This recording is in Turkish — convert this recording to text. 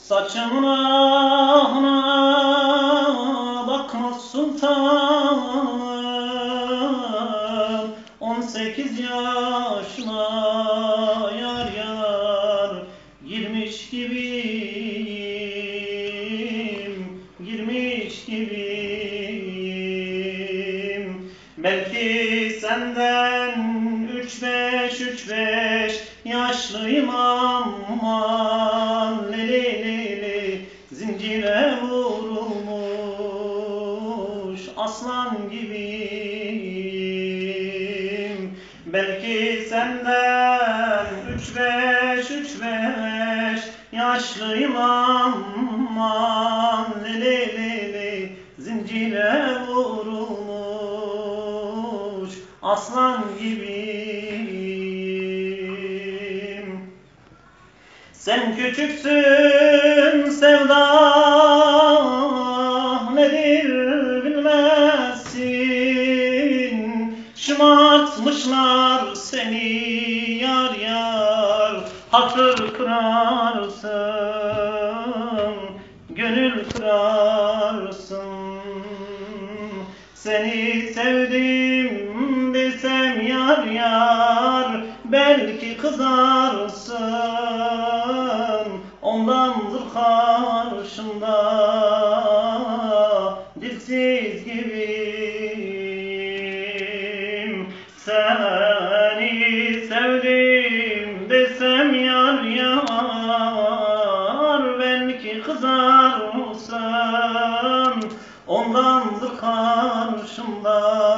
Saçımın ahına bakma sultan, 18 yaşına yar yar girmiş gibiyim. Belki senden 3-5 yaşlıyım aman leli zincire vurulmuş aslan gibiyim. Belki senden 3-5 yaşlıyım aman leli zincire vurulmuş aslan gibiyim. Sen küçüksün, sevda nedir bilmezsin. Şımartmışlar seni yar yar, hatır kırarsın, gönül kırarsın. Seni sevdim desem yar yar, belki kızarsın. Ondandır karşımda dilsiz gibiyim. Seni sevdim desem yar yar, belki kızarsın. Ondandır karşımda